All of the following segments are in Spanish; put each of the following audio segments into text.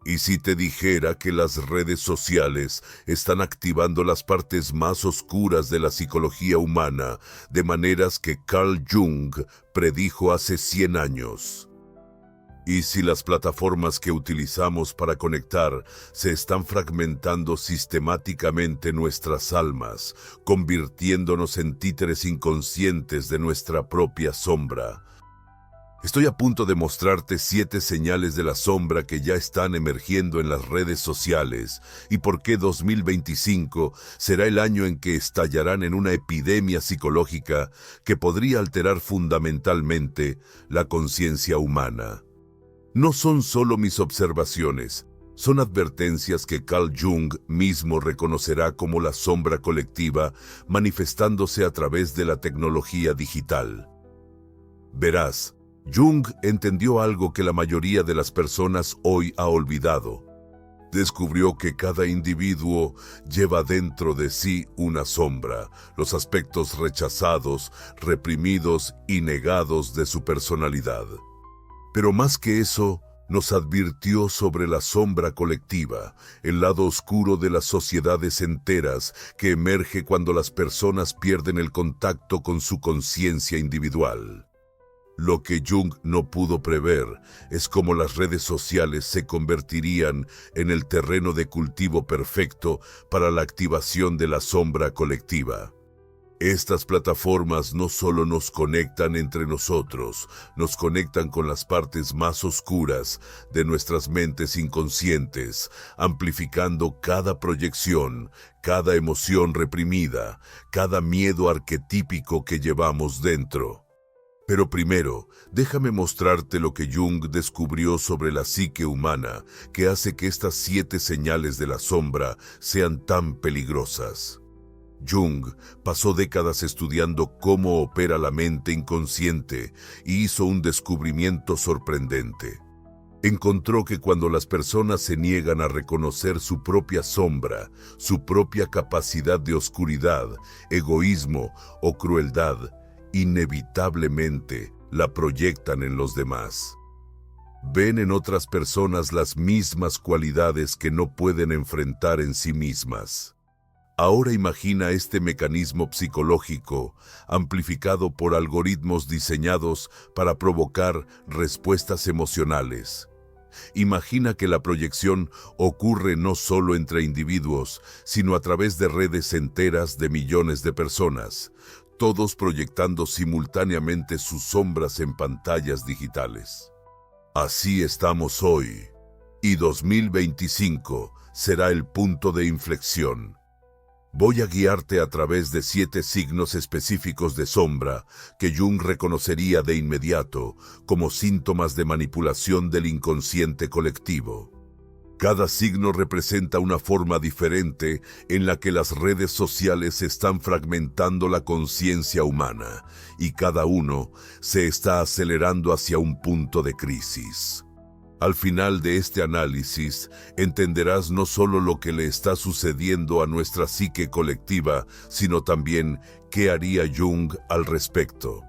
¿Y si te dijera que las redes sociales están activando las partes más oscuras de la psicología humana, de maneras que Carl Jung predijo hace 100 años? ¿Y si las plataformas que utilizamos para conectar se están fragmentando sistemáticamente nuestras almas, convirtiéndonos en títeres inconscientes de nuestra propia sombra? Estoy a punto de mostrarte 7 señales de la sombra que ya están emergiendo en las redes sociales y por qué 2025 será el año en que estallarán en una epidemia psicológica que podría alterar fundamentalmente la conciencia humana. No son solo mis observaciones, son advertencias que Carl Jung mismo reconocerá como la sombra colectiva manifestándose a través de la tecnología digital. Verás, Jung entendió algo que la mayoría de las personas hoy ha olvidado. Descubrió que cada individuo lleva dentro de sí una sombra, los aspectos rechazados, reprimidos y negados de su personalidad. Pero más que eso, nos advirtió sobre la sombra colectiva, el lado oscuro de las sociedades enteras que emerge cuando las personas pierden el contacto con su conciencia individual. Lo que Jung no pudo prever es cómo las redes sociales se convertirían en el terreno de cultivo perfecto para la activación de la sombra colectiva. Estas plataformas no solo nos conectan entre nosotros, nos conectan con las partes más oscuras de nuestras mentes inconscientes, amplificando cada proyección, cada emoción reprimida, cada miedo arquetípico que llevamos dentro. Pero primero, déjame mostrarte lo que Jung descubrió sobre la psique humana que hace que estas 7 señales de la sombra sean tan peligrosas. Jung pasó décadas estudiando cómo opera la mente inconsciente y hizo un descubrimiento sorprendente. Encontró que cuando las personas se niegan a reconocer su propia sombra, su propia capacidad de oscuridad, egoísmo o crueldad, inevitablemente la proyectan en los demás. Ven en otras personas las mismas cualidades que no pueden enfrentar en sí mismas. Ahora imagina este mecanismo psicológico amplificado por algoritmos diseñados para provocar respuestas emocionales. Imagina que la proyección ocurre no solo entre individuos, sino a través de redes enteras de millones de personas, todos proyectando simultáneamente sus sombras en pantallas digitales. Así estamos hoy, y 2025 será el punto de inflexión. Voy a guiarte a través de 7 signos específicos de sombra que Jung reconocería de inmediato como síntomas de manipulación del inconsciente colectivo. Cada signo representa una forma diferente en la que las redes sociales están fragmentando la conciencia humana y cada uno se está acelerando hacia un punto de crisis. Al final de este análisis, entenderás no solo lo que le está sucediendo a nuestra psique colectiva, sino también qué haría Jung al respecto.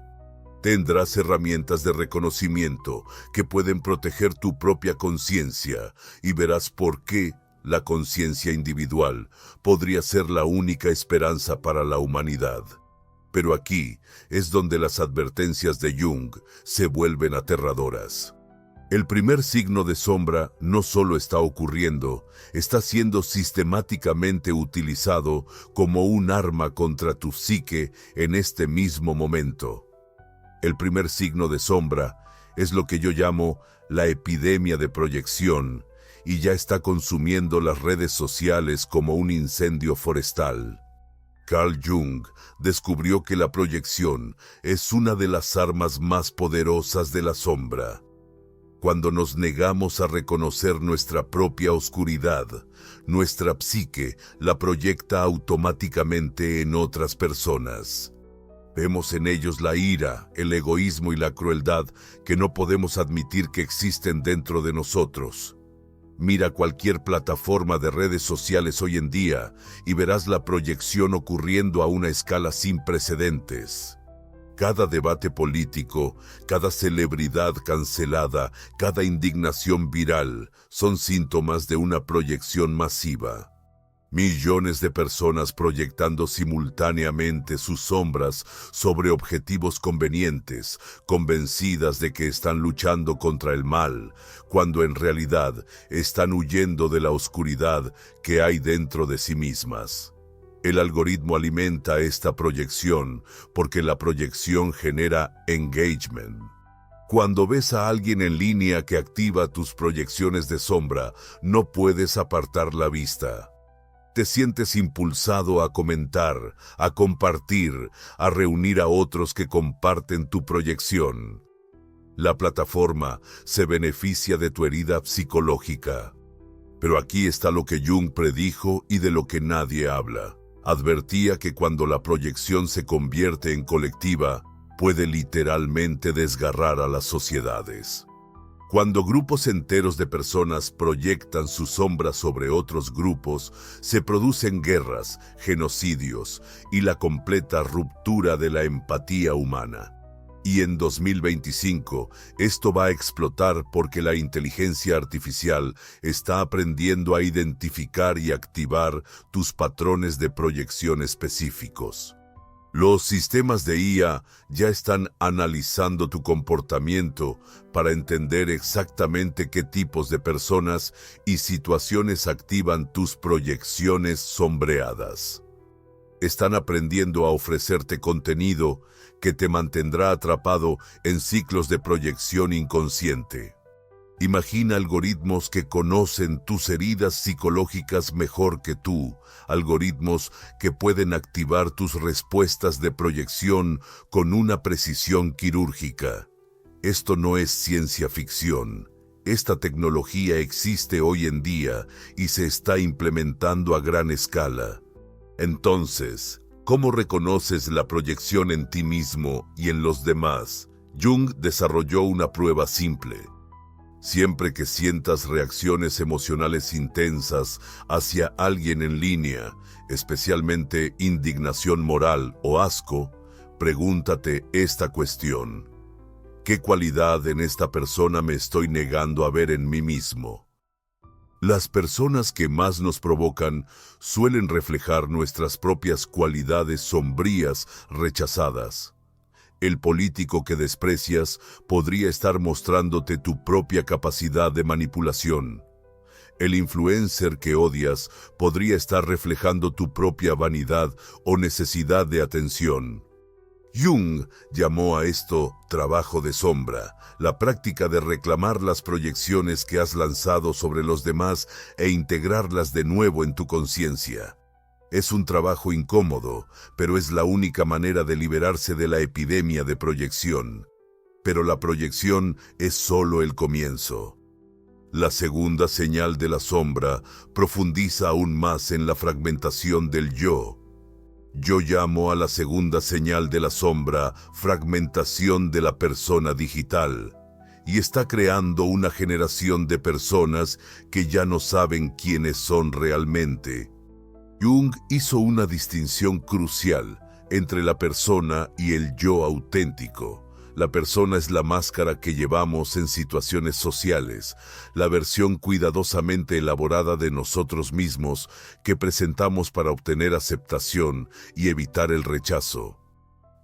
Tendrás herramientas de reconocimiento que pueden proteger tu propia conciencia y verás por qué la conciencia individual podría ser la única esperanza para la humanidad. Pero aquí es donde las advertencias de Jung se vuelven aterradoras. El primer signo de sombra no solo está ocurriendo, está siendo sistemáticamente utilizado como un arma contra tu psique en este mismo momento. El primer signo de sombra es lo que yo llamo la epidemia de proyección y ya está consumiendo las redes sociales como un incendio forestal. Carl Jung descubrió que la proyección es una de las armas más poderosas de la sombra. Cuando nos negamos a reconocer nuestra propia oscuridad, nuestra psique la proyecta automáticamente en otras personas. Vemos en ellos la ira, el egoísmo y la crueldad que no podemos admitir que existen dentro de nosotros. Mira cualquier plataforma de redes sociales hoy en día y verás la proyección ocurriendo a una escala sin precedentes. Cada debate político, cada celebridad cancelada, cada indignación viral son síntomas de una proyección masiva. Millones de personas proyectando simultáneamente sus sombras sobre objetivos convenientes, convencidas de que están luchando contra el mal, cuando en realidad están huyendo de la oscuridad que hay dentro de sí mismas. El algoritmo alimenta esta proyección porque la proyección genera engagement. Cuando ves a alguien en línea que activa tus proyecciones de sombra, no puedes apartar la vista. Te sientes impulsado a comentar, a compartir, a reunir a otros que comparten tu proyección. La plataforma se beneficia de tu herida psicológica. Pero aquí está lo que Jung predijo y de lo que nadie habla. Advertía que cuando la proyección se convierte en colectiva, puede literalmente desgarrar a las sociedades. Cuando grupos enteros de personas proyectan su sombra sobre otros grupos, se producen guerras, genocidios y la completa ruptura de la empatía humana. Y en 2025, esto va a explotar porque la inteligencia artificial está aprendiendo a identificar y activar tus patrones de proyección específicos. Los sistemas de IA ya están analizando tu comportamiento para entender exactamente qué tipos de personas y situaciones activan tus proyecciones sombreadas. Están aprendiendo a ofrecerte contenido que te mantendrá atrapado en ciclos de proyección inconsciente. Imagina algoritmos que conocen tus heridas psicológicas mejor que tú, algoritmos que pueden activar tus respuestas de proyección con una precisión quirúrgica. Esto no es ciencia ficción. Esta tecnología existe hoy en día y se está implementando a gran escala. Entonces, ¿cómo reconoces la proyección en ti mismo y en los demás? Jung desarrolló una prueba simple. Siempre que sientas reacciones emocionales intensas hacia alguien en línea, especialmente indignación moral o asco, pregúntate esta cuestión. ¿Qué cualidad en esta persona me estoy negando a ver en mí mismo? Las personas que más nos provocan suelen reflejar nuestras propias cualidades sombrías rechazadas. El político que desprecias podría estar mostrándote tu propia capacidad de manipulación. El influencer que odias podría estar reflejando tu propia vanidad o necesidad de atención. Jung llamó a esto trabajo de sombra, la práctica de reclamar las proyecciones que has lanzado sobre los demás e integrarlas de nuevo en tu conciencia. Es un trabajo incómodo, pero es la única manera de liberarse de la epidemia de proyección. Pero la proyección es solo el comienzo. La segunda señal de la sombra profundiza aún más en la fragmentación del yo. Yo llamo a la segunda señal de la sombra fragmentación de la persona digital, y está creando una generación de personas que ya no saben quiénes son realmente. Jung hizo una distinción crucial entre la persona y el yo auténtico. La persona es la máscara que llevamos en situaciones sociales, la versión cuidadosamente elaborada de nosotros mismos que presentamos para obtener aceptación y evitar el rechazo.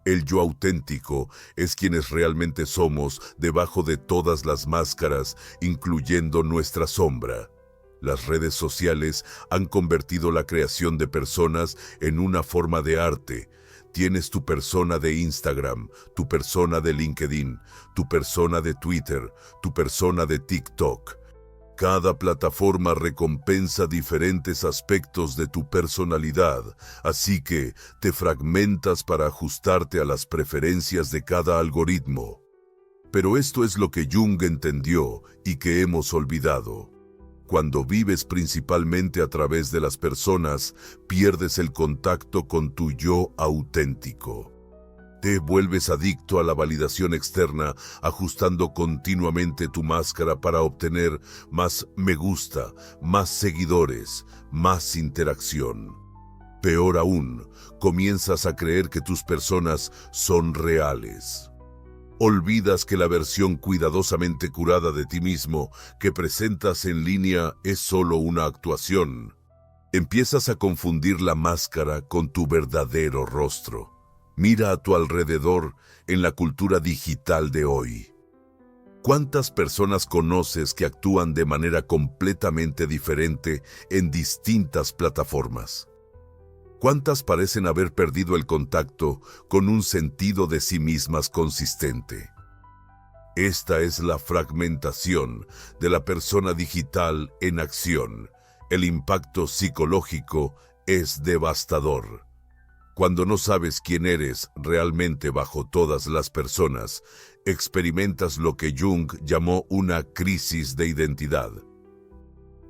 El yo auténtico es quienes realmente somos debajo de todas las máscaras, incluyendo nuestra sombra. Las redes sociales han convertido la creación de personas en una forma de arte. Tienes tu persona de Instagram, tu persona de LinkedIn, tu persona de Twitter, tu persona de TikTok. Cada plataforma recompensa diferentes aspectos de tu personalidad, así que te fragmentas para ajustarte a las preferencias de cada algoritmo. Pero esto es lo que Jung entendió y que hemos olvidado. Cuando vives principalmente a través de las personas, pierdes el contacto con tu yo auténtico. Te vuelves adicto a la validación externa, ajustando continuamente tu máscara para obtener más me gusta, más seguidores, más interacción. Peor aún, comienzas a creer que tus personas son reales. Olvidas que la versión cuidadosamente curada de ti mismo que presentas en línea es solo una actuación. Empiezas a confundir la máscara con tu verdadero rostro. Mira a tu alrededor en la cultura digital de hoy. ¿Cuántas personas conoces que actúan de manera completamente diferente en distintas plataformas? ¿Cuántas parecen haber perdido el contacto con un sentido de sí mismas consistente? Esta es la fragmentación de la persona digital en acción. El impacto psicológico es devastador. Cuando no sabes quién eres realmente bajo todas las personas, experimentas lo que Jung llamó una crisis de identidad.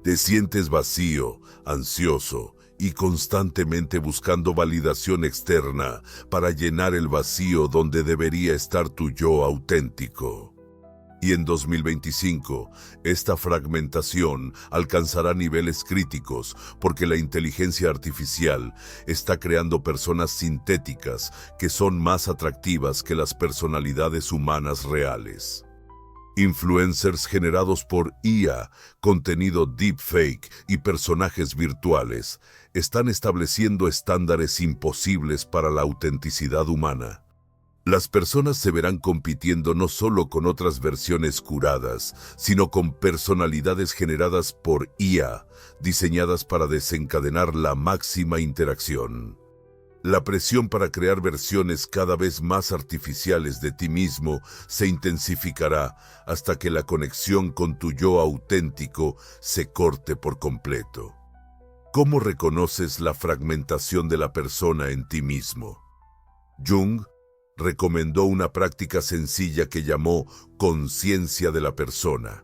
Te sientes vacío, ansioso y constantemente buscando validación externa para llenar el vacío donde debería estar tu yo auténtico. Y en 2025, esta fragmentación alcanzará niveles críticos porque la inteligencia artificial está creando personas sintéticas que son más atractivas que las personalidades humanas reales. Influencers generados por IA, contenido deepfake y personajes virtuales están estableciendo estándares imposibles para la autenticidad humana. Las personas se verán compitiendo no solo con otras versiones curadas, sino con personalidades generadas por IA, diseñadas para desencadenar la máxima interacción. La presión para crear versiones cada vez más artificiales de ti mismo se intensificará hasta que la conexión con tu yo auténtico se corte por completo. ¿Cómo reconoces la fragmentación de la persona en ti mismo? Jung recomendó una práctica sencilla que llamó conciencia de la persona.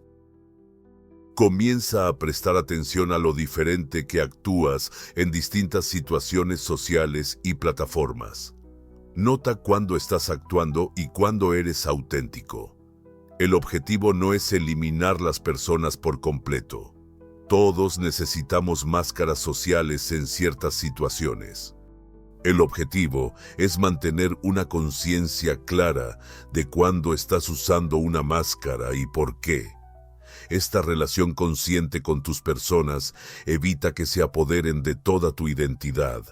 Comienza a prestar atención a lo diferente que actúas en distintas situaciones sociales y plataformas. Nota cuándo estás actuando y cuándo eres auténtico. El objetivo no es eliminar las personas por completo. Todos necesitamos máscaras sociales en ciertas situaciones. El objetivo es mantener una conciencia clara de cuándo estás usando una máscara y por qué. Esta relación consciente con tus personas evita que se apoderen de toda tu identidad.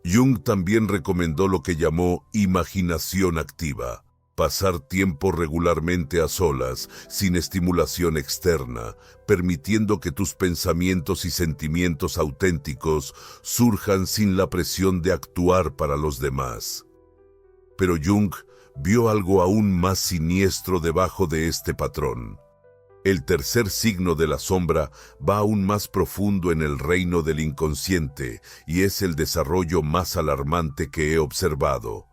Jung también recomendó lo que llamó imaginación activa. Pasar tiempo regularmente a solas, sin estimulación externa, permitiendo que tus pensamientos y sentimientos auténticos surjan sin la presión de actuar para los demás. Pero Jung vio algo aún más siniestro debajo de este patrón. El tercer signo de la sombra va aún más profundo en el reino del inconsciente y es el desarrollo más alarmante que he observado.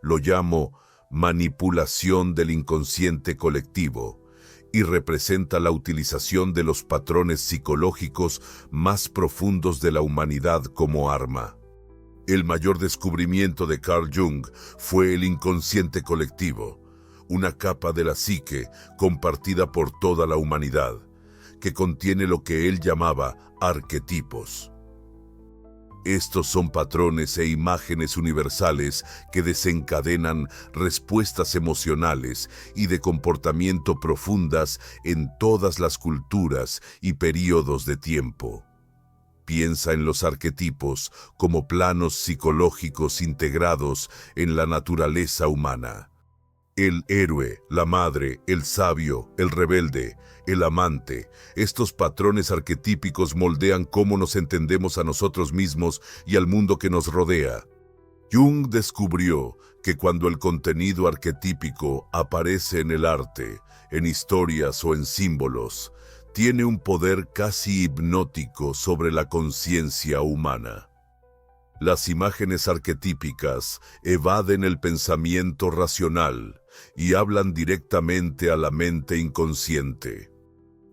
Lo llamo manipulación del inconsciente colectivo y representa la utilización de los patrones psicológicos más profundos de la humanidad como arma. El mayor descubrimiento de Carl Jung fue el inconsciente colectivo, una capa de la psique compartida por toda la humanidad, que contiene lo que él llamaba arquetipos. Estos son patrones e imágenes universales que desencadenan respuestas emocionales y de comportamiento profundas en todas las culturas y períodos de tiempo. Piensa en los arquetipos como planos psicológicos integrados en la naturaleza humana. El héroe, la madre, el sabio, el rebelde, el amante. Estos patrones arquetípicos moldean cómo nos entendemos a nosotros mismos y al mundo que nos rodea. Jung descubrió que cuando el contenido arquetípico aparece en el arte, en historias o en símbolos, tiene un poder casi hipnótico sobre la conciencia humana. Las imágenes arquetípicas evaden el pensamiento racional y hablan directamente a la mente inconsciente.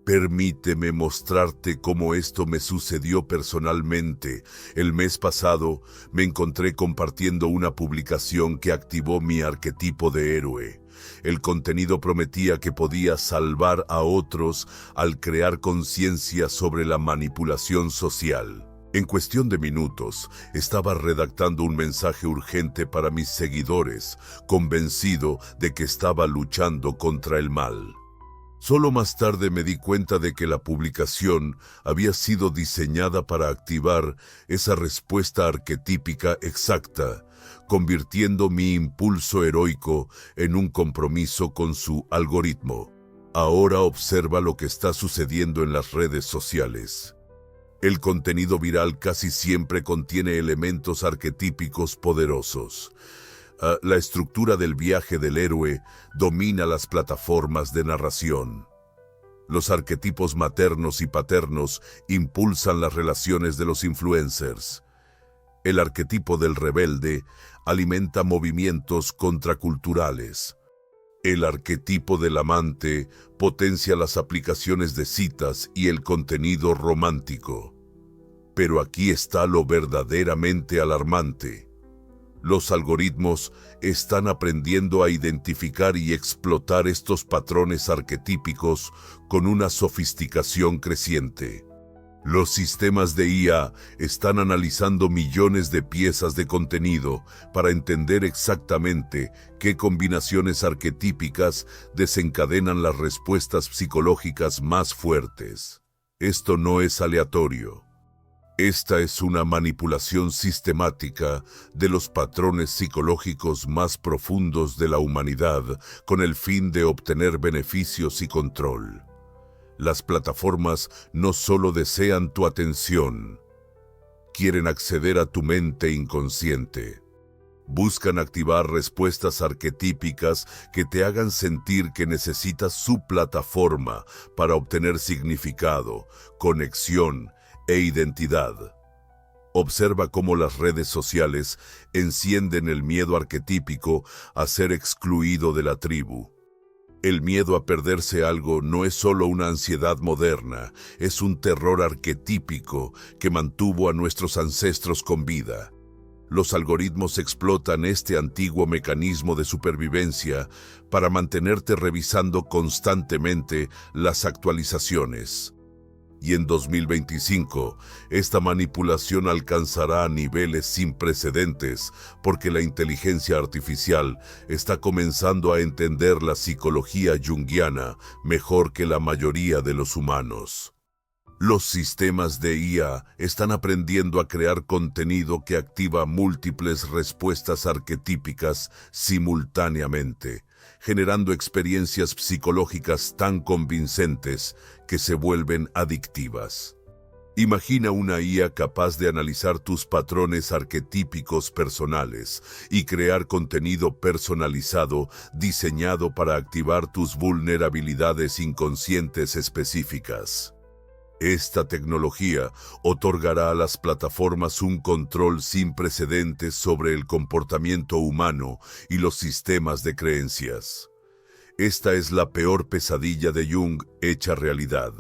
Permíteme mostrarte cómo esto me sucedió personalmente. El mes pasado me encontré compartiendo una publicación que activó mi arquetipo de héroe. El contenido prometía que podía salvar a otros al crear conciencia sobre la manipulación social. En cuestión de minutos, estaba redactando un mensaje urgente para mis seguidores, convencido de que estaba luchando contra el mal. Solo más tarde me di cuenta de que la publicación había sido diseñada para activar esa respuesta arquetípica exacta, convirtiendo mi impulso heroico en un compromiso con su algoritmo. Ahora observa lo que está sucediendo en las redes sociales. El contenido viral casi siempre contiene elementos arquetípicos poderosos. La estructura del viaje del héroe domina las plataformas de narración. Los arquetipos maternos y paternos impulsan las relaciones de los influencers. El arquetipo del rebelde alimenta movimientos contraculturales. El arquetipo del amante potencia las aplicaciones de citas y el contenido romántico. Pero aquí está lo verdaderamente alarmante. Los algoritmos están aprendiendo a identificar y explotar estos patrones arquetípicos con una sofisticación creciente. Los sistemas de IA están analizando millones de piezas de contenido para entender exactamente qué combinaciones arquetípicas desencadenan las respuestas psicológicas más fuertes. Esto no es aleatorio. Esta es una manipulación sistemática de los patrones psicológicos más profundos de la humanidad con el fin de obtener beneficios y control. Las plataformas no solo desean tu atención, quieren acceder a tu mente inconsciente. Buscan activar respuestas arquetípicas que te hagan sentir que necesitas su plataforma para obtener significado, conexión e identidad. Observa cómo las redes sociales encienden el miedo arquetípico a ser excluido de la tribu. El miedo a perderse algo no es solo una ansiedad moderna, es un terror arquetípico que mantuvo a nuestros ancestros con vida. Los algoritmos explotan este antiguo mecanismo de supervivencia para mantenerte revisando constantemente las actualizaciones. Y en 2025, esta manipulación alcanzará niveles sin precedentes porque la inteligencia artificial está comenzando a entender la psicología junguiana mejor que la mayoría de los humanos. Los sistemas de IA están aprendiendo a crear contenido que activa múltiples respuestas arquetípicas simultáneamente, generando experiencias psicológicas tan convincentes que se vuelven adictivas. Imagina una IA capaz de analizar tus patrones arquetípicos personales y crear contenido personalizado diseñado para activar tus vulnerabilidades inconscientes específicas. Esta tecnología otorgará a las plataformas un control sin precedentes sobre el comportamiento humano y los sistemas de creencias. Esta es la peor pesadilla de Jung hecha realidad.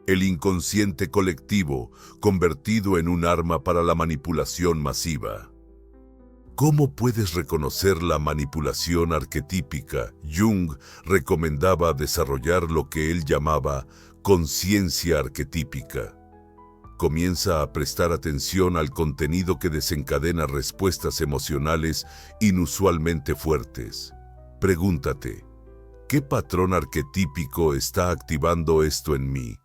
El inconsciente colectivo convertido en un arma para la manipulación masiva. ¿Cómo puedes reconocer la manipulación arquetípica? Jung recomendaba desarrollar lo que él llamaba conciencia arquetípica. Comienza a prestar atención al contenido que desencadena respuestas emocionales inusualmente fuertes. Pregúntate, ¿qué patrón arquetípico está activando esto en mí?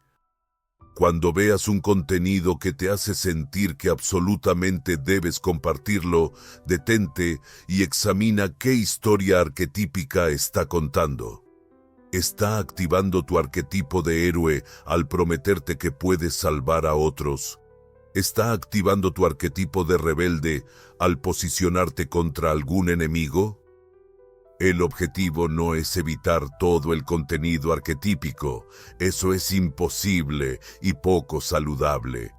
Cuando veas un contenido que te hace sentir que absolutamente debes compartirlo, detente y examina qué historia arquetípica está contando. ¿Está activando tu arquetipo de héroe al prometerte que puedes salvar a otros? ¿Está activando tu arquetipo de rebelde al posicionarte contra algún enemigo? El objetivo no es evitar todo el contenido arquetípico, eso es imposible y poco saludable.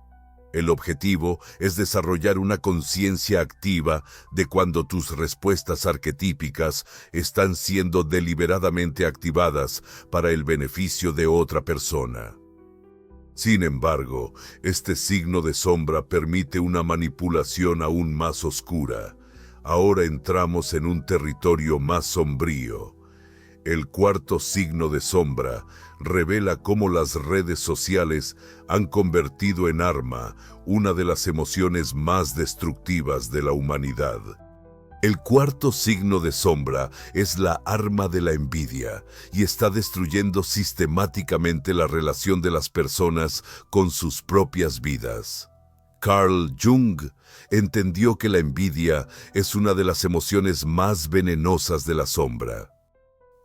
El objetivo es desarrollar una conciencia activa de cuando tus respuestas arquetípicas están siendo deliberadamente activadas para el beneficio de otra persona. Sin embargo, este signo de sombra permite una manipulación aún más oscura. Ahora entramos en un territorio más sombrío. El cuarto signo de sombra revela cómo las redes sociales han convertido en arma una de las emociones más destructivas de la humanidad. El cuarto signo de sombra es la arma de la envidia y está destruyendo sistemáticamente la relación de las personas con sus propias vidas. Carl Jung entendió que la envidia es una de las emociones más venenosas de la sombra.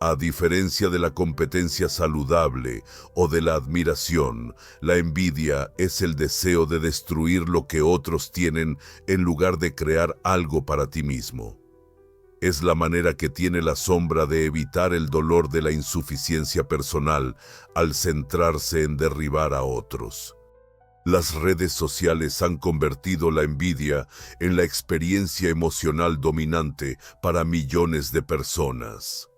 A diferencia de la competencia saludable o de la admiración, la envidia es el deseo de destruir lo que otros tienen en lugar de crear algo para ti mismo. Es la manera que tiene la sombra de evitar el dolor de la insuficiencia personal al centrarse en derribar a otros. Las redes sociales han convertido la envidia en la experiencia emocional dominante para millones de personas.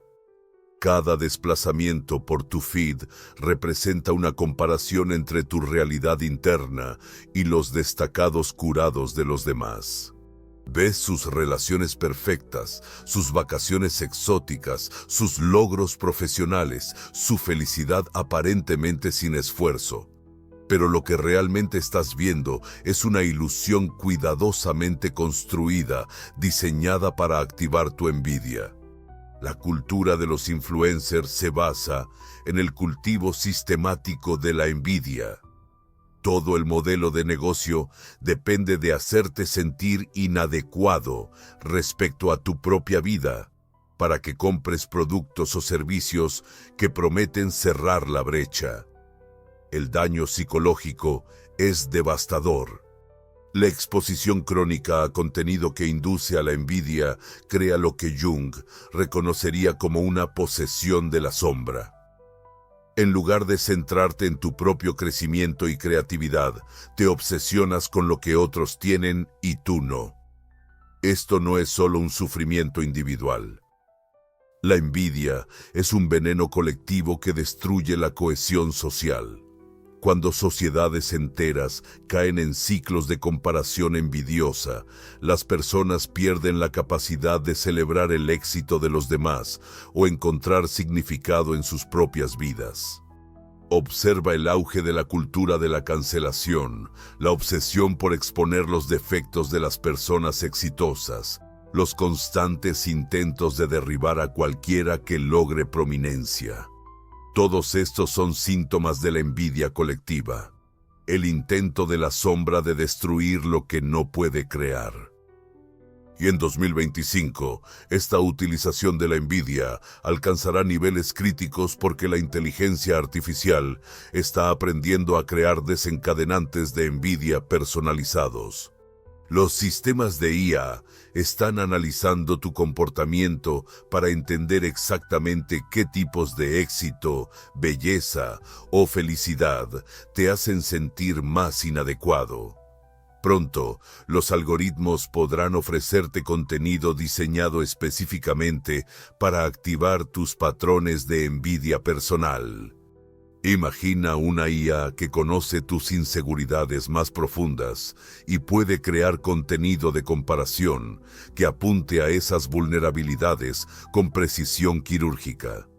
Cada desplazamiento por tu feed representa una comparación entre tu realidad interna y los destacados curados de los demás. Ves sus relaciones perfectas, sus vacaciones exóticas, sus logros profesionales, su felicidad aparentemente sin esfuerzo. Pero lo que realmente estás viendo es una ilusión cuidadosamente construida, diseñada para activar tu envidia. La cultura de los influencers se basa en el cultivo sistemático de la envidia. Todo el modelo de negocio depende de hacerte sentir inadecuado respecto a tu propia vida, para que compres productos o servicios que prometen cerrar la brecha. El daño psicológico es devastador. La exposición crónica a contenido que induce a la envidia crea lo que Jung reconocería como una posesión de la sombra. En lugar de centrarte en tu propio crecimiento y creatividad, te obsesionas con lo que otros tienen y tú no. Esto no es solo un sufrimiento individual. La envidia es un veneno colectivo que destruye la cohesión social. Cuando sociedades enteras caen en ciclos de comparación envidiosa, las personas pierden la capacidad de celebrar el éxito de los demás o encontrar significado en sus propias vidas. Observa el auge de la cultura de la cancelación, la obsesión por exponer los defectos de las personas exitosas, los constantes intentos de derribar a cualquiera que logre prominencia. Todos estos son síntomas de la envidia colectiva, el intento de la sombra de destruir lo que no puede crear. Y en 2025, esta utilización de la envidia alcanzará niveles críticos porque la inteligencia artificial está aprendiendo a crear desencadenantes de envidia personalizados. Los sistemas de IA están analizando tu comportamiento para entender exactamente qué tipos de éxito, belleza o felicidad te hacen sentir más inadecuado. Pronto, los algoritmos podrán ofrecerte contenido diseñado específicamente para activar tus patrones de envidia personal. Imagina una IA que conoce tus inseguridades más profundas y puede crear contenido de comparación que apunte a esas vulnerabilidades con precisión quirúrgica.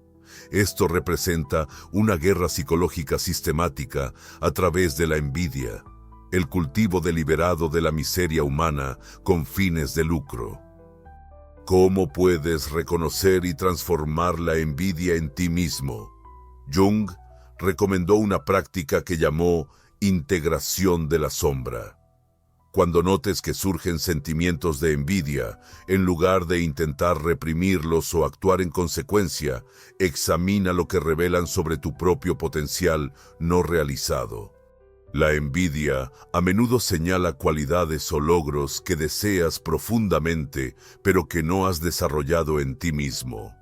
Esto representa una guerra psicológica sistemática a través de la envidia, el cultivo deliberado de la miseria humana con fines de lucro. ¿Cómo puedes reconocer y transformar la envidia en ti mismo? Jung recomendó una práctica que llamó integración de la sombra. Cuando notes que surgen sentimientos de envidia, en lugar de intentar reprimirlos o actuar en consecuencia, examina lo que revelan sobre tu propio potencial no realizado. La envidia a menudo señala cualidades o logros que deseas profundamente, pero que no has desarrollado en ti mismo.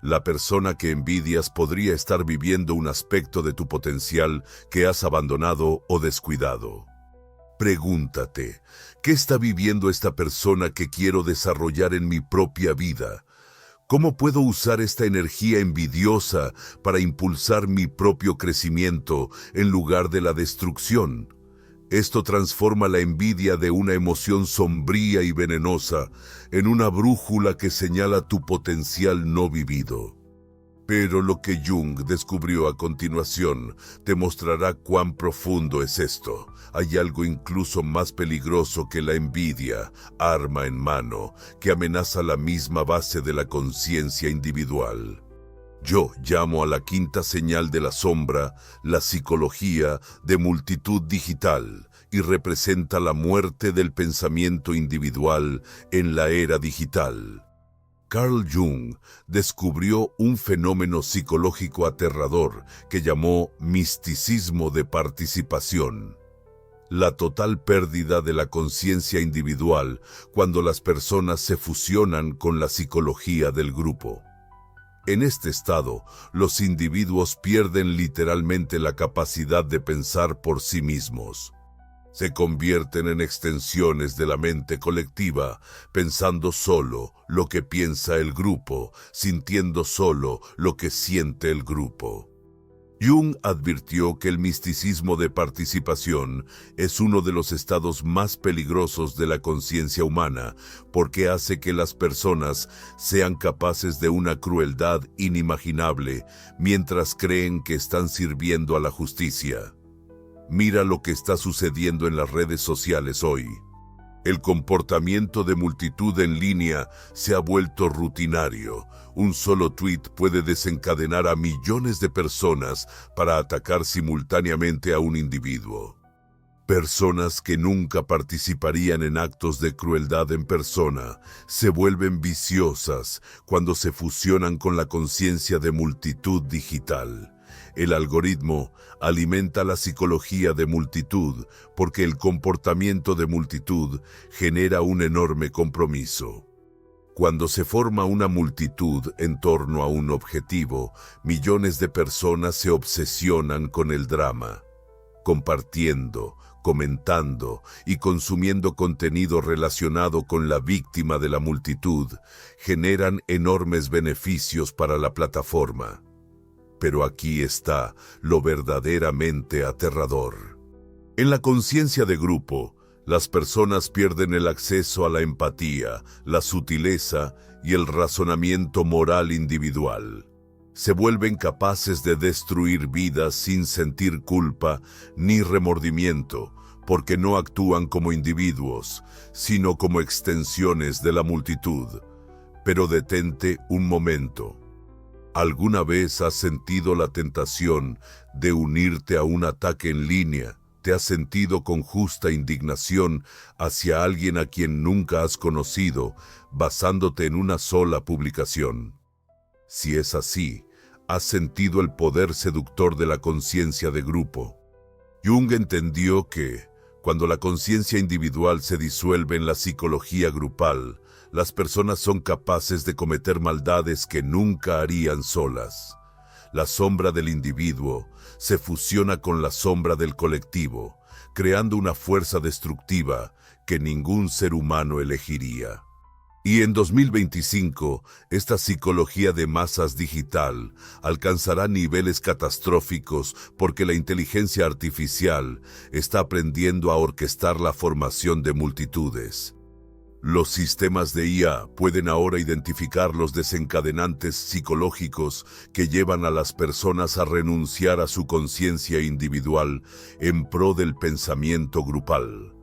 La persona que envidias podría estar viviendo un aspecto de tu potencial que has abandonado o descuidado. Pregúntate, ¿qué está viviendo esta persona que quiero desarrollar en mi propia vida? ¿Cómo puedo usar esta energía envidiosa para impulsar mi propio crecimiento en lugar de la destrucción? Esto transforma la envidia de una emoción sombría y venenosa en una brújula que señala tu potencial no vivido. Pero lo que Jung descubrió a continuación te mostrará cuán profundo es esto. Hay algo incluso más peligroso que la envidia, arma en mano, que amenaza la misma base de la conciencia individual. Yo llamo a la quinta señal de la sombra la psicología de multitud digital y representa la muerte del pensamiento individual en la era digital. Carl Jung descubrió un fenómeno psicológico aterrador que llamó misticismo de participación. La total pérdida de la conciencia individual cuando las personas se fusionan con la psicología del grupo. En este estado, los individuos pierden literalmente la capacidad de pensar por sí mismos. Se convierten en extensiones de la mente colectiva, pensando solo lo que piensa el grupo, sintiendo solo lo que siente el grupo. Jung advirtió que el misticismo de participación es uno de los estados más peligrosos de la conciencia humana, porque hace que las personas sean capaces de una crueldad inimaginable mientras creen que están sirviendo a la justicia. Mira lo que está sucediendo en las redes sociales hoy. El comportamiento de multitud en línea se ha vuelto rutinario. Un solo tweet puede desencadenar a millones de personas para atacar simultáneamente a un individuo. Personas que nunca participarían en actos de crueldad en persona se vuelven viciosas cuando se fusionan con la conciencia de multitud digital. El algoritmo alimenta la psicología de multitud porque el comportamiento de multitud genera un enorme compromiso. Cuando se forma una multitud en torno a un objetivo, millones de personas se obsesionan con el drama, compartiendo, comentando y consumiendo contenido relacionado con la víctima de la multitud, generan enormes beneficios para la plataforma. Pero aquí está lo verdaderamente aterrador. En la conciencia de grupo, las personas pierden el acceso a la empatía, la sutileza y el razonamiento moral individual. Se vuelven capaces de destruir vidas sin sentir culpa ni remordimiento, porque no actúan como individuos, sino como extensiones de la multitud. Pero detente un momento. ¿Alguna vez has sentido la tentación de unirte a un ataque en línea? ¿Te has sentido con justa indignación hacia alguien a quien nunca has conocido, basándote en una sola publicación? Si es así, has sentido el poder seductor de la conciencia de grupo. Jung entendió que, cuando la conciencia individual se disuelve en la psicología grupal, las personas son capaces de cometer maldades que nunca harían solas. La sombra del individuo se fusiona con la sombra del colectivo, creando una fuerza destructiva que ningún ser humano elegiría. Y en 2025, esta psicología de masas digital alcanzará niveles catastróficos porque la inteligencia artificial está aprendiendo a orquestar la formación de multitudes. Los sistemas de IA pueden ahora identificar los desencadenantes psicológicos que llevan a las personas a renunciar a su conciencia individual en pro del pensamiento grupal.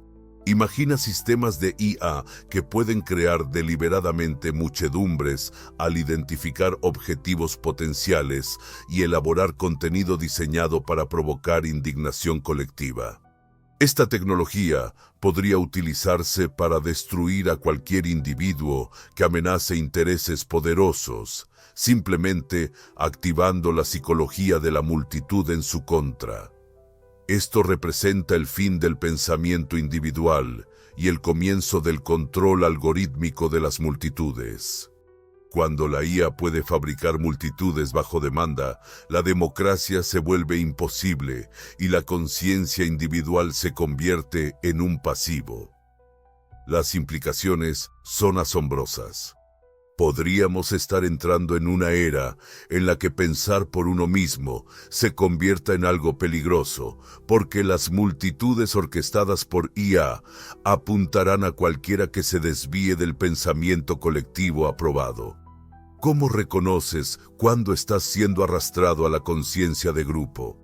Imagina sistemas de IA que pueden crear deliberadamente muchedumbres al identificar objetivos potenciales y elaborar contenido diseñado para provocar indignación colectiva. Esta tecnología podría utilizarse para destruir a cualquier individuo que amenace intereses poderosos, simplemente activando la psicología de la multitud en su contra. Esto representa el fin del pensamiento individual y el comienzo del control algorítmico de las multitudes. Cuando la IA puede fabricar multitudes bajo demanda, la democracia se vuelve imposible y la conciencia individual se convierte en un pasivo. Las implicaciones son asombrosas. Podríamos estar entrando en una era en la que pensar por uno mismo se convierta en algo peligroso, porque las multitudes orquestadas por IA apuntarán a cualquiera que se desvíe del pensamiento colectivo aprobado. ¿Cómo reconoces cuando estás siendo arrastrado a la conciencia de grupo?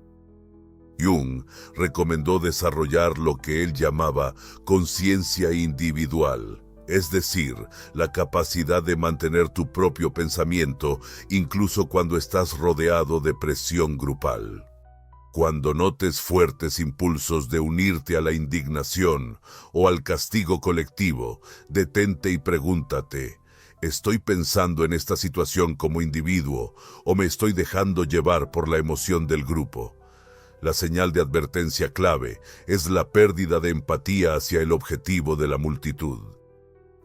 Jung recomendó desarrollar lo que él llamaba conciencia individual, es decir, la capacidad de mantener tu propio pensamiento incluso cuando estás rodeado de presión grupal. Cuando notes fuertes impulsos de unirte a la indignación o al castigo colectivo, detente y pregúntate: ¿estoy pensando en esta situación como individuo o me estoy dejando llevar por la emoción del grupo? La señal de advertencia clave es la pérdida de empatía hacia el objetivo de la multitud.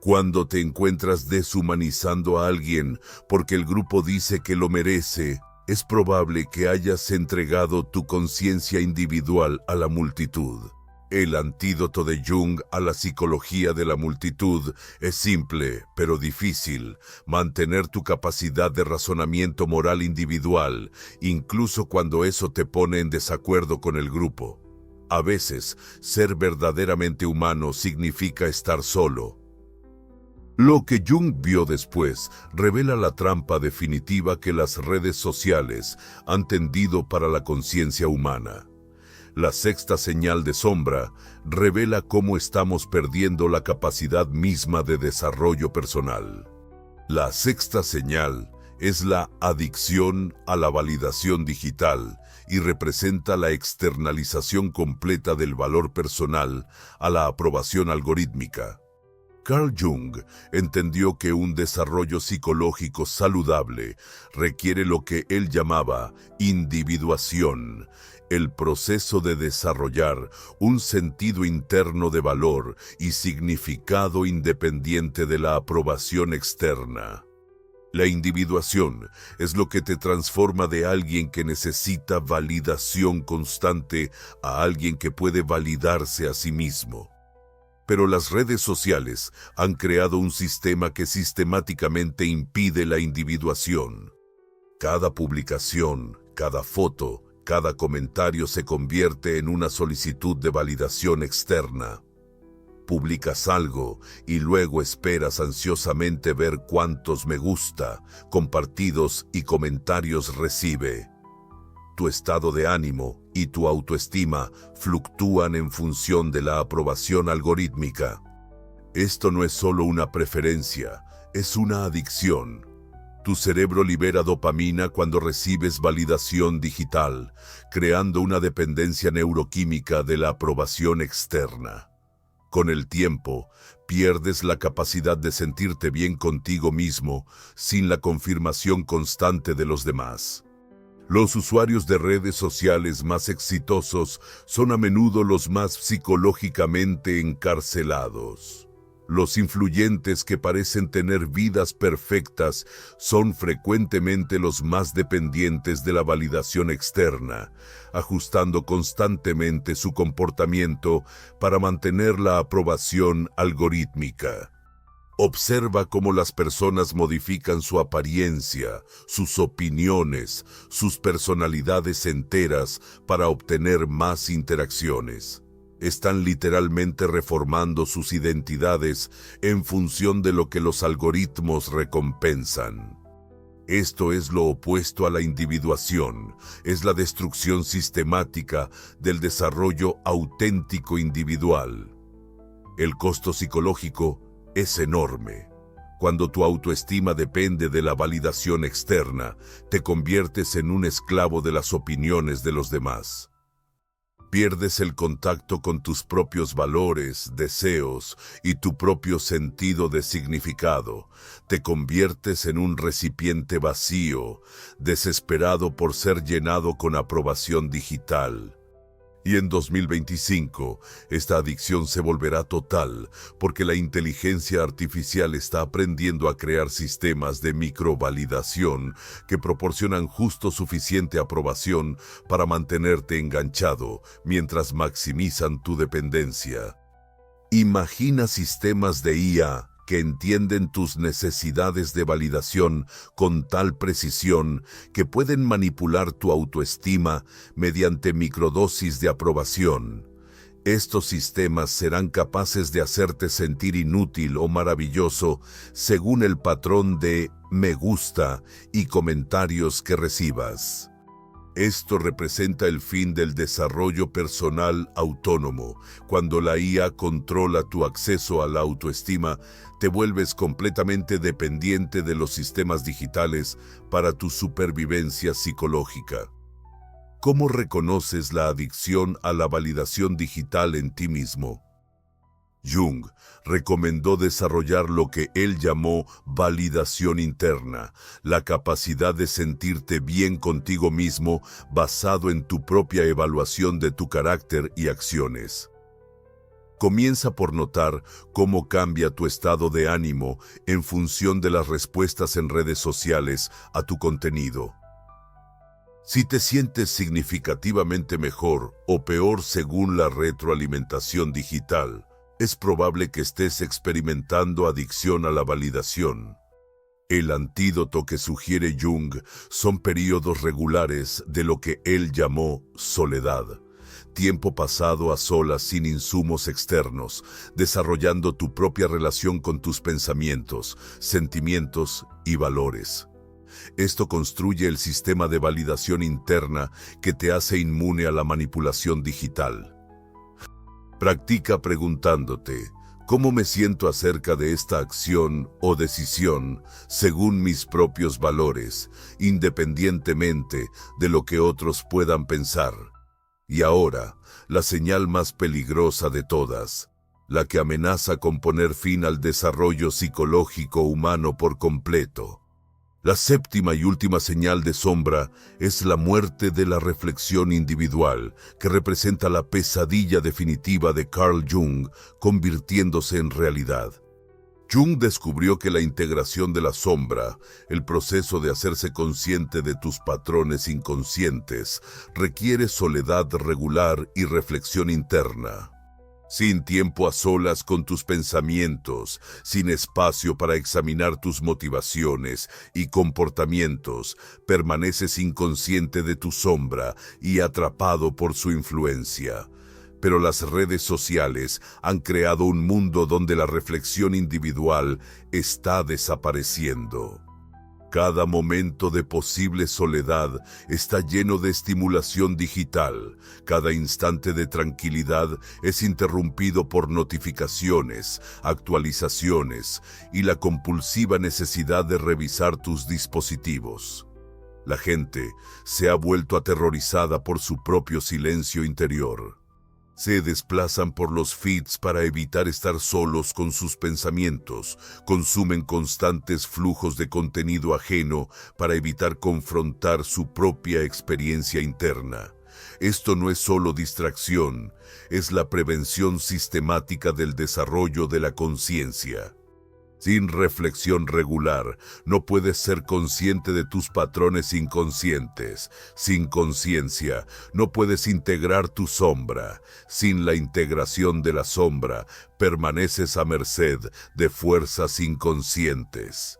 Cuando te encuentras deshumanizando a alguien porque el grupo dice que lo merece, es probable que hayas entregado tu conciencia individual a la multitud. El antídoto de Jung a la psicología de la multitud es simple, pero difícil: mantener tu capacidad de razonamiento moral individual, incluso cuando eso te pone en desacuerdo con el grupo. A veces, ser verdaderamente humano significa estar solo. Lo que Jung vio después revela la trampa definitiva que las redes sociales han tendido para la conciencia humana. La sexta señal de sombra revela cómo estamos perdiendo la capacidad misma de desarrollo personal. La sexta señal es la adicción a la validación digital y representa la externalización completa del valor personal a la aprobación algorítmica. Carl Jung entendió que un desarrollo psicológico saludable requiere lo que él llamaba individuación, el proceso de desarrollar un sentido interno de valor y significado independiente de la aprobación externa. La individuación es lo que te transforma de alguien que necesita validación constante a alguien que puede validarse a sí mismo. Pero las redes sociales han creado un sistema que sistemáticamente impide la individuación. Cada publicación, cada foto, cada comentario se convierte en una solicitud de validación externa. Publicas algo y luego esperas ansiosamente ver cuántos me gusta, compartidos y comentarios recibe. Tu estado de ánimo y tu autoestima fluctúan en función de la aprobación algorítmica. Esto no es solo una preferencia, es una adicción. Tu cerebro libera dopamina cuando recibes validación digital, creando una dependencia neuroquímica de la aprobación externa. Con el tiempo, pierdes la capacidad de sentirte bien contigo mismo sin la confirmación constante de los demás. Los usuarios de redes sociales más exitosos son a menudo los más psicológicamente encarcelados. Los influyentes que parecen tener vidas perfectas son frecuentemente los más dependientes de la validación externa, ajustando constantemente su comportamiento para mantener la aprobación algorítmica. Observa cómo las personas modifican su apariencia, sus opiniones, sus personalidades enteras para obtener más interacciones. Están literalmente reformando sus identidades en función de lo que los algoritmos recompensan. Esto es lo opuesto a la individuación, es la destrucción sistemática del desarrollo auténtico individual. El costo psicológico es enorme. Cuando tu autoestima depende de la validación externa, te conviertes en un esclavo de las opiniones de los demás. Pierdes el contacto con tus propios valores, deseos y tu propio sentido de significado. Te conviertes en un recipiente vacío, desesperado por ser llenado con aprobación digital. Y en 2025, esta adicción se volverá total porque la inteligencia artificial está aprendiendo a crear sistemas de microvalidación que proporcionan justo suficiente aprobación para mantenerte enganchado mientras maximizan tu dependencia. Imagina sistemas de IA que entienden tus necesidades de validación con tal precisión que pueden manipular tu autoestima mediante microdosis de aprobación. Estos sistemas serán capaces de hacerte sentir inútil o maravilloso según el patrón de me gusta y comentarios que recibas. Esto representa el fin del desarrollo personal autónomo. Cuando la IA controla tu acceso a la autoestima, te vuelves completamente dependiente de los sistemas digitales para tu supervivencia psicológica. ¿Cómo reconoces la adicción a la validación digital en ti mismo? Jung recomendó desarrollar lo que él llamó validación interna, la capacidad de sentirte bien contigo mismo basado en tu propia evaluación de tu carácter y acciones. Comienza por notar cómo cambia tu estado de ánimo en función de las respuestas en redes sociales a tu contenido. Si te sientes significativamente mejor o peor según la retroalimentación digital, es probable que estés experimentando adicción a la validación. El antídoto que sugiere Jung son periodos regulares de lo que él llamó soledad. Tiempo pasado a solas sin insumos externos, desarrollando tu propia relación con tus pensamientos, sentimientos y valores. Esto construye el sistema de validación interna que te hace inmune a la manipulación digital. Practica preguntándote, ¿cómo me siento acerca de esta acción o decisión según mis propios valores, independientemente de lo que otros puedan pensar? Y ahora, la señal más peligrosa de todas, la que amenaza con poner fin al desarrollo psicológico humano por completo. La séptima y última señal de sombra es la muerte de la reflexión individual, que representa la pesadilla definitiva de Carl Jung, convirtiéndose en realidad. Jung descubrió que la integración de la sombra, el proceso de hacerse consciente de tus patrones inconscientes, requiere soledad regular y reflexión interna. Sin tiempo a solas con tus pensamientos, sin espacio para examinar tus motivaciones y comportamientos, permaneces inconsciente de tu sombra y atrapado por su influencia. Pero las redes sociales han creado un mundo donde la reflexión individual está desapareciendo. Cada momento de posible soledad está lleno de estimulación digital. Cada instante de tranquilidad es interrumpido por notificaciones, actualizaciones y la compulsiva necesidad de revisar tus dispositivos. La gente se ha vuelto aterrorizada por su propio silencio interior. Se desplazan por los feeds para evitar estar solos con sus pensamientos, consumen constantes flujos de contenido ajeno para evitar confrontar su propia experiencia interna. Esto no es solo distracción, es la prevención sistemática del desarrollo de la conciencia. Sin reflexión regular, no puedes ser consciente de tus patrones inconscientes. Sin conciencia, no puedes integrar tu sombra. Sin la integración de la sombra, permaneces a merced de fuerzas inconscientes.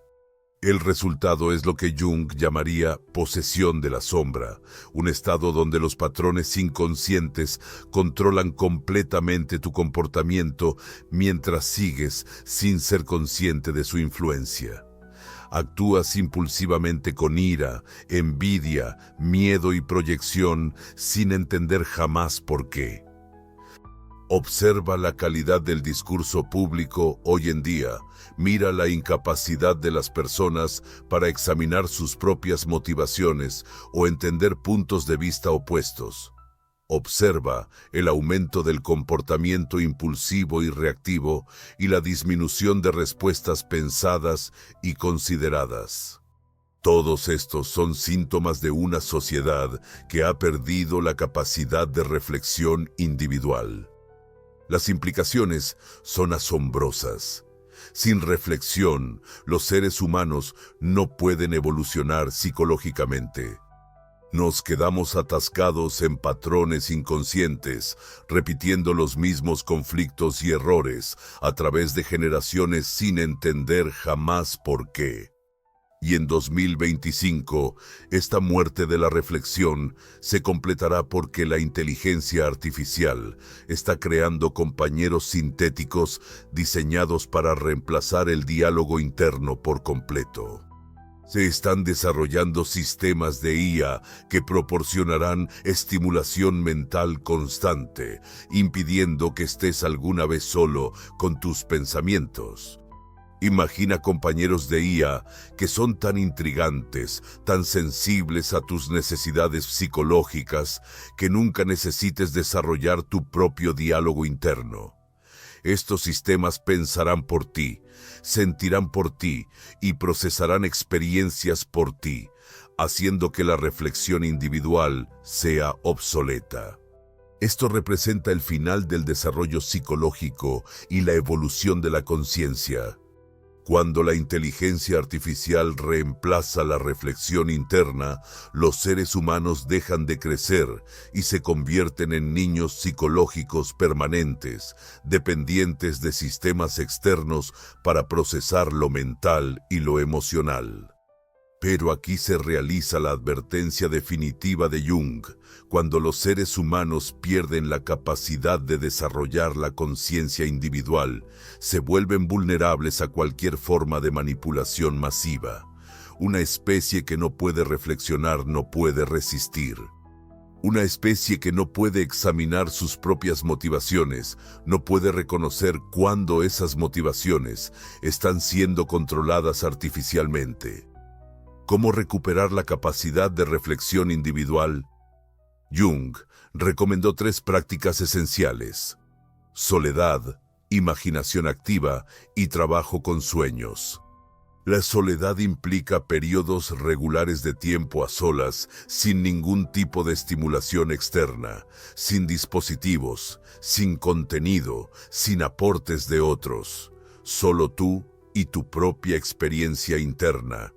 El resultado es lo que Jung llamaría posesión de la sombra, un estado donde los patrones inconscientes controlan completamente tu comportamiento mientras sigues sin ser consciente de su influencia. Actúas impulsivamente con ira, envidia, miedo y proyección sin entender jamás por qué. Observa la calidad del discurso público hoy en día. Mira la incapacidad de las personas para examinar sus propias motivaciones o entender puntos de vista opuestos. Observa el aumento del comportamiento impulsivo y reactivo y la disminución de respuestas pensadas y consideradas. Todos estos son síntomas de una sociedad que ha perdido la capacidad de reflexión individual. Las implicaciones son asombrosas. Sin reflexión, los seres humanos no pueden evolucionar psicológicamente. Nos quedamos atascados en patrones inconscientes, repitiendo los mismos conflictos y errores a través de generaciones sin entender jamás por qué. Y en 2025, esta muerte de la reflexión se completará porque la inteligencia artificial está creando compañeros sintéticos diseñados para reemplazar el diálogo interno por completo. Se están desarrollando sistemas de IA que proporcionarán estimulación mental constante, impidiendo que estés alguna vez solo con tus pensamientos. Imagina compañeros de IA que son tan intrigantes, tan sensibles a tus necesidades psicológicas, que nunca necesites desarrollar tu propio diálogo interno. Estos sistemas pensarán por ti, sentirán por ti y procesarán experiencias por ti, haciendo que la reflexión individual sea obsoleta. Esto representa el final del desarrollo psicológico y la evolución de la conciencia. Cuando la inteligencia artificial reemplaza la reflexión interna, los seres humanos dejan de crecer y se convierten en niños psicológicos permanentes, dependientes de sistemas externos para procesar lo mental y lo emocional. Pero aquí se realiza la advertencia definitiva de Jung: cuando los seres humanos pierden la capacidad de desarrollar la conciencia individual, se vuelven vulnerables a cualquier forma de manipulación masiva. Una especie que no puede reflexionar no puede resistir. Una especie que no puede examinar sus propias motivaciones, no puede reconocer cuándo esas motivaciones están siendo controladas artificialmente. ¿Cómo recuperar la capacidad de reflexión individual? Jung recomendó 3 prácticas esenciales: soledad, imaginación activa y trabajo con sueños. La soledad implica periodos regulares de tiempo a solas, sin ningún tipo de estimulación externa, sin dispositivos, sin contenido, sin aportes de otros. Solo tú y tu propia experiencia interna.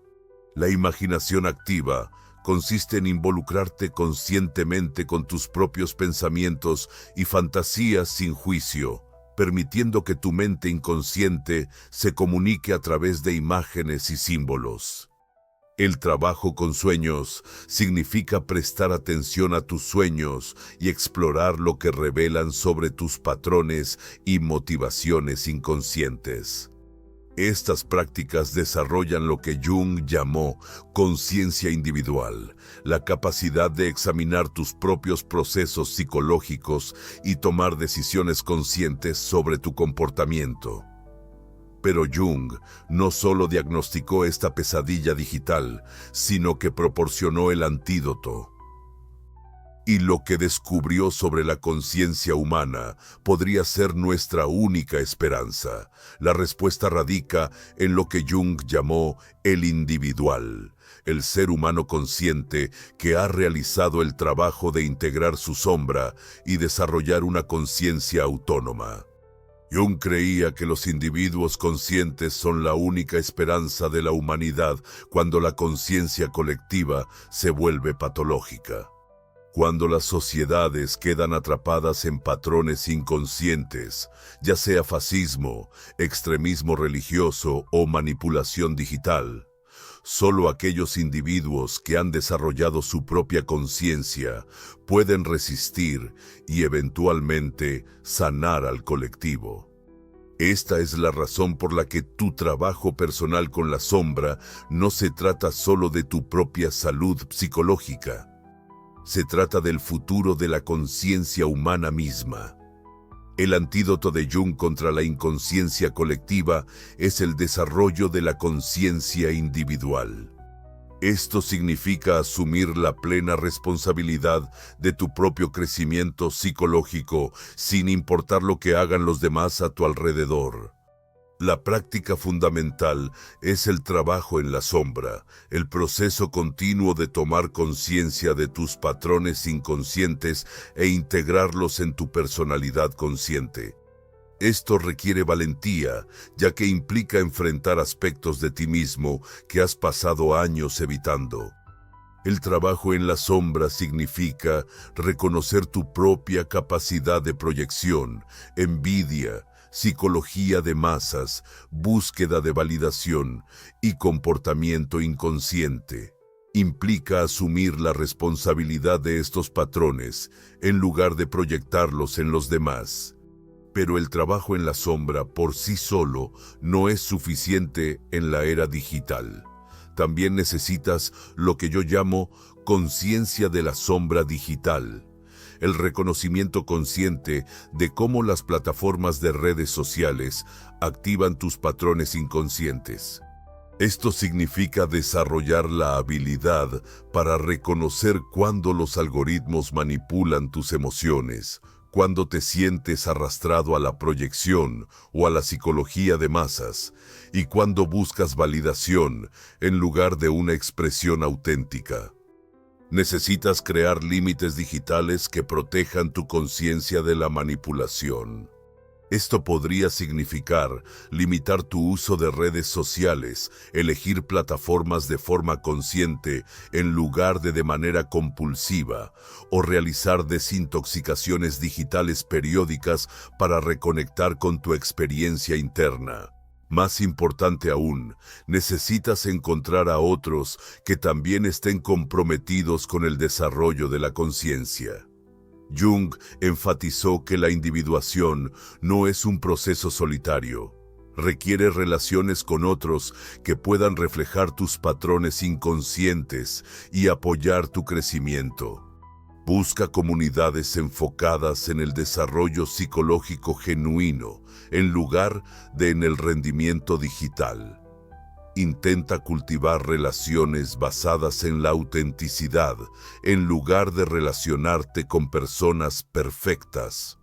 La imaginación activa consiste en involucrarte conscientemente con tus propios pensamientos y fantasías sin juicio, permitiendo que tu mente inconsciente se comunique a través de imágenes y símbolos. El trabajo con sueños significa prestar atención a tus sueños y explorar lo que revelan sobre tus patrones y motivaciones inconscientes. Estas prácticas desarrollan lo que Jung llamó conciencia individual, la capacidad de examinar tus propios procesos psicológicos y tomar decisiones conscientes sobre tu comportamiento. Pero Jung no solo diagnosticó esta pesadilla digital, sino que proporcionó el antídoto. Y lo que descubrió sobre la conciencia humana podría ser nuestra única esperanza. La respuesta radica en lo que Jung llamó el individual, el ser humano consciente que ha realizado el trabajo de integrar su sombra y desarrollar una conciencia autónoma. Jung creía que los individuos conscientes son la única esperanza de la humanidad cuando la conciencia colectiva se vuelve patológica. Cuando las sociedades quedan atrapadas en patrones inconscientes, ya sea fascismo, extremismo religioso o manipulación digital, solo aquellos individuos que han desarrollado su propia conciencia pueden resistir y eventualmente sanar al colectivo. Esta es la razón por la que tu trabajo personal con la sombra no se trata solo de tu propia salud psicológica. Se trata del futuro de la conciencia humana misma. El antídoto de Jung contra la inconsciencia colectiva es el desarrollo de la conciencia individual. Esto significa asumir la plena responsabilidad de tu propio crecimiento psicológico, sin importar lo que hagan los demás a tu alrededor. La práctica fundamental es el trabajo en la sombra, el proceso continuo de tomar conciencia de tus patrones inconscientes e integrarlos en tu personalidad consciente. Esto requiere valentía, ya que implica enfrentar aspectos de ti mismo que has pasado años evitando. El trabajo en la sombra significa reconocer tu propia capacidad de proyección, envidia, psicología de masas, búsqueda de validación y comportamiento inconsciente. Implica asumir la responsabilidad de estos patrones en lugar de proyectarlos en los demás. Pero el trabajo en la sombra por sí solo no es suficiente en la era digital. También necesitas lo que yo llamo conciencia de la sombra digital. El reconocimiento consciente de cómo las plataformas de redes sociales activan tus patrones inconscientes. Esto significa desarrollar la habilidad para reconocer cuándo los algoritmos manipulan tus emociones, cuando te sientes arrastrado a la proyección o a la psicología de masas, y cuando buscas validación en lugar de una expresión auténtica. Necesitas crear límites digitales que protejan tu conciencia de la manipulación. Esto podría significar limitar tu uso de redes sociales, elegir plataformas de forma consciente en lugar de manera compulsiva, o realizar desintoxicaciones digitales periódicas para reconectar con tu experiencia interna. Más importante aún, necesitas encontrar a otros que también estén comprometidos con el desarrollo de la conciencia. Jung enfatizó que la individuación no es un proceso solitario. Requiere relaciones con otros que puedan reflejar tus patrones inconscientes y apoyar tu crecimiento. Busca comunidades enfocadas en el desarrollo psicológico genuino, en lugar de en el rendimiento digital. Intenta cultivar relaciones basadas en la autenticidad, en lugar de relacionarte con personas perfectas.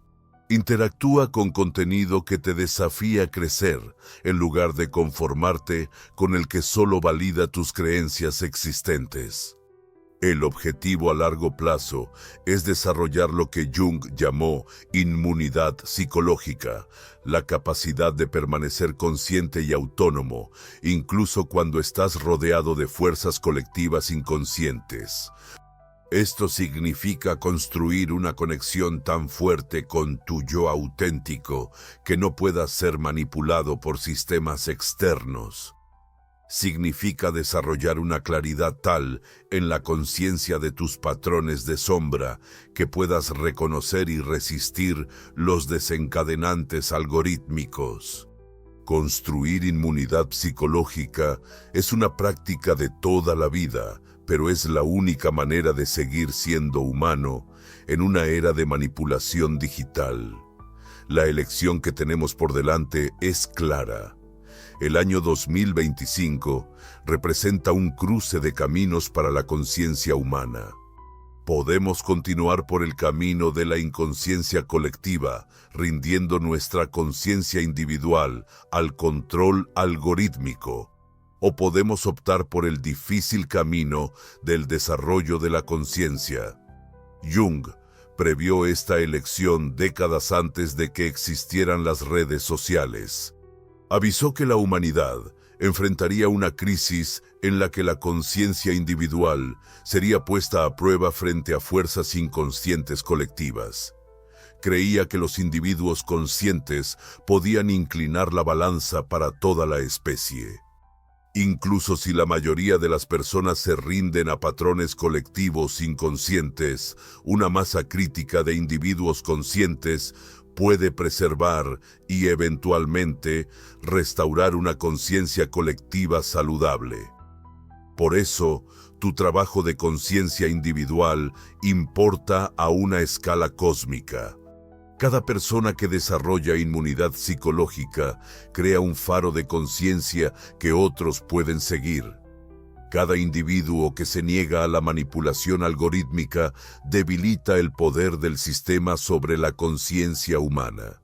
Interactúa con contenido que te desafía a crecer, en lugar de conformarte con el que solo valida tus creencias existentes. El objetivo a largo plazo es desarrollar lo que Jung llamó inmunidad psicológica, la capacidad de permanecer consciente y autónomo, incluso cuando estás rodeado de fuerzas colectivas inconscientes. Esto significa construir una conexión tan fuerte con tu yo auténtico que no pueda ser manipulado por sistemas externos. Significa desarrollar una claridad tal en la conciencia de tus patrones de sombra que puedas reconocer y resistir los desencadenantes algorítmicos. Construir inmunidad psicológica es una práctica de toda la vida, pero es la única manera de seguir siendo humano en una era de manipulación digital. La elección que tenemos por delante es clara. El año 2025 representa un cruce de caminos para la conciencia humana. Podemos continuar por el camino de la inconsciencia colectiva, rindiendo nuestra conciencia individual al control algorítmico, o podemos optar por el difícil camino del desarrollo de la conciencia. Jung previó esta elección décadas antes de que existieran las redes sociales. Avisó que la humanidad enfrentaría una crisis en la que la conciencia individual sería puesta a prueba frente a fuerzas inconscientes colectivas. Creía que los individuos conscientes podían inclinar la balanza para toda la especie. Incluso si la mayoría de las personas se rinden a patrones colectivos inconscientes, una masa crítica de individuos conscientes puede preservar y eventualmente restaurar una conciencia colectiva saludable. Por eso, tu trabajo de conciencia individual importa a una escala cósmica. Cada persona que desarrolla inmunidad psicológica crea un faro de conciencia que otros pueden seguir. Cada individuo que se niega a la manipulación algorítmica debilita el poder del sistema sobre la conciencia humana.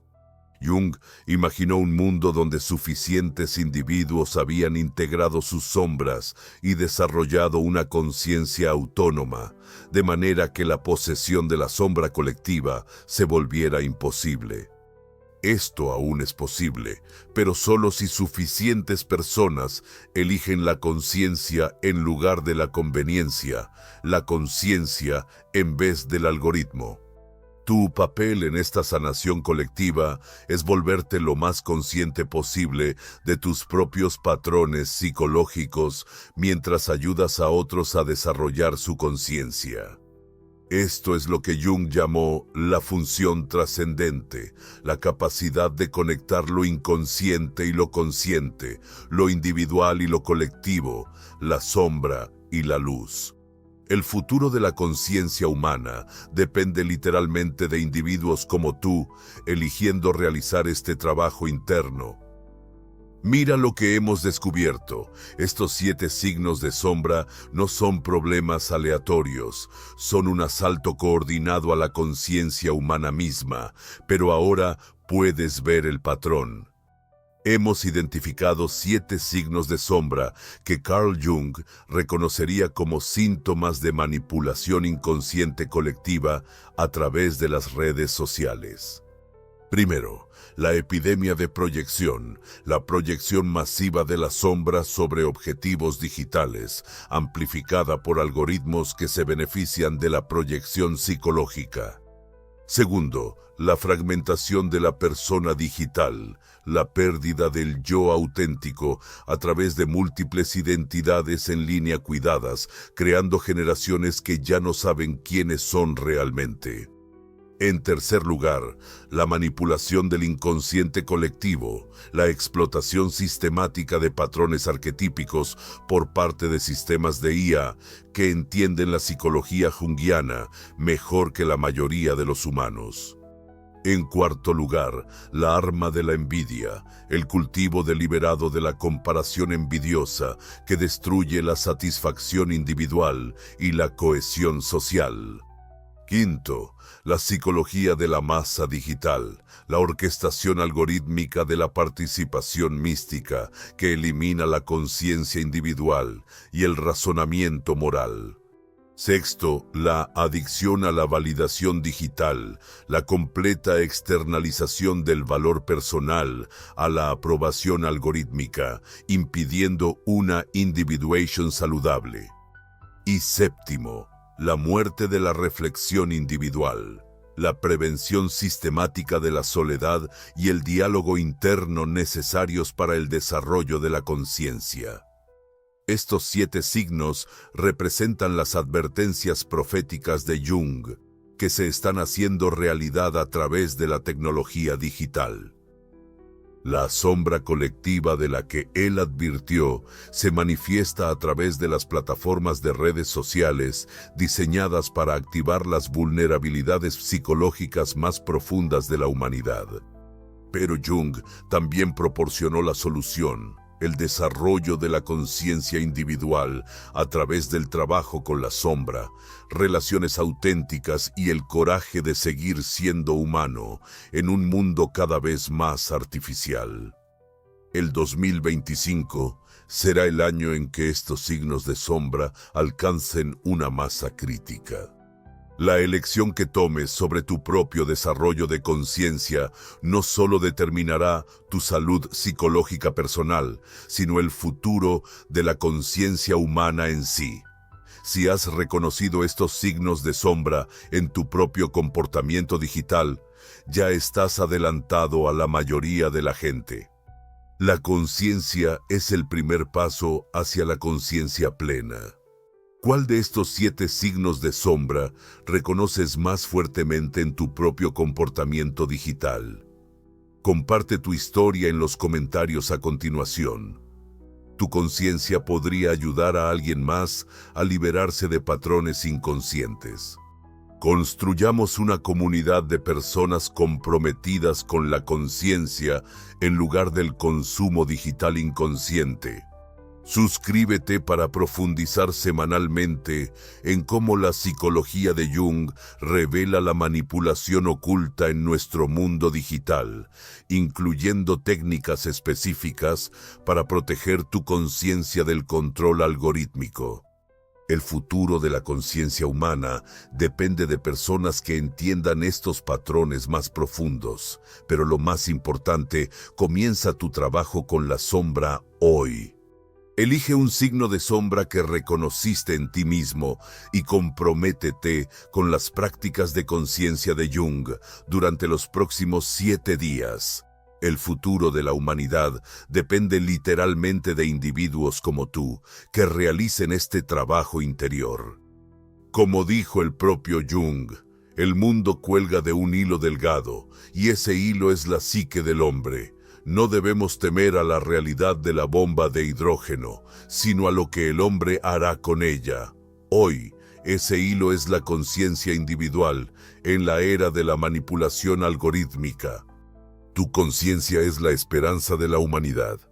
Jung imaginó un mundo donde suficientes individuos habían integrado sus sombras y desarrollado una conciencia autónoma, de manera que la posesión de la sombra colectiva se volviera imposible. Esto aún es posible, pero solo si suficientes personas eligen la conciencia en lugar de la conveniencia, la conciencia en vez del algoritmo. Tu papel en esta sanación colectiva es volverte lo más consciente posible de tus propios patrones psicológicos mientras ayudas a otros a desarrollar su conciencia. Esto es lo que Jung llamó la función trascendente, la capacidad de conectar lo inconsciente y lo consciente, lo individual y lo colectivo, la sombra y la luz. El futuro de la conciencia humana depende literalmente de individuos como tú, eligiendo realizar este trabajo interno. Mira lo que hemos descubierto. Estos 7 signos de sombra no son problemas aleatorios, son un asalto coordinado a la conciencia humana misma, pero ahora puedes ver el patrón. Hemos identificado 7 signos de sombra que Carl Jung reconocería como síntomas de manipulación inconsciente colectiva a través de las redes sociales. Primero, la epidemia de proyección, la proyección masiva de la sombra sobre objetivos digitales, amplificada por algoritmos que se benefician de la proyección psicológica. Segundo, la fragmentación de la persona digital, la pérdida del yo auténtico a través de múltiples identidades en línea cuidadas, creando generaciones que ya no saben quiénes son realmente. En tercer lugar, la manipulación del inconsciente colectivo, la explotación sistemática de patrones arquetípicos por parte de sistemas de IA que entienden la psicología junguiana mejor que la mayoría de los humanos. En cuarto lugar, la arma de la envidia, el cultivo deliberado de la comparación envidiosa que destruye la satisfacción individual y la cohesión social. Quinto, la psicología de la masa digital, la orquestación algorítmica de la participación mística que elimina la conciencia individual y el razonamiento moral. Sexto, la adicción a la validación digital, la completa externalización del valor personal a la aprobación algorítmica, impidiendo una individuación saludable. Y séptimo, la muerte de la reflexión individual, la prevención sistemática de la soledad y el diálogo interno necesarios para el desarrollo de la conciencia. Estos 7 signos representan las advertencias proféticas de Jung, que se están haciendo realidad a través de la tecnología digital. La sombra colectiva de la que él advirtió se manifiesta a través de las plataformas de redes sociales diseñadas para activar las vulnerabilidades psicológicas más profundas de la humanidad. Pero Jung también proporcionó la solución, el desarrollo de la conciencia individual a través del trabajo con la sombra, relaciones auténticas y el coraje de seguir siendo humano en un mundo cada vez más artificial. El 2025 será el año en que estos signos de sombra alcancen una masa crítica. La elección que tomes sobre tu propio desarrollo de conciencia no solo determinará tu salud psicológica personal, sino el futuro de la conciencia humana en sí. Si has reconocido estos signos de sombra en tu propio comportamiento digital, ya estás adelantado a la mayoría de la gente. La conciencia es el primer paso hacia la conciencia plena. ¿Cuál de estos 7 signos de sombra reconoces más fuertemente en tu propio comportamiento digital? Comparte tu historia en los comentarios a continuación. Tu conciencia podría ayudar a alguien más a liberarse de patrones inconscientes. Construyamos una comunidad de personas comprometidas con la conciencia en lugar del consumo digital inconsciente. Suscríbete para profundizar semanalmente en cómo la psicología de Jung revela la manipulación oculta en nuestro mundo digital, incluyendo técnicas específicas para proteger tu conciencia del control algorítmico. El futuro de la conciencia humana depende de personas que entiendan estos patrones más profundos, pero lo más importante, comienza tu trabajo con la sombra hoy. Elige un signo de sombra que reconociste en ti mismo y comprométete con las prácticas de conciencia de Jung durante los próximos 7 días. El futuro de la humanidad depende literalmente de individuos como tú que realicen este trabajo interior. Como dijo el propio Jung, el mundo cuelga de un hilo delgado y ese hilo es la psique del hombre. No debemos temer a la realidad de la bomba de hidrógeno, sino a lo que el hombre hará con ella. Hoy, ese hilo es la conciencia individual en la era de la manipulación algorítmica. Tu conciencia es la esperanza de la humanidad.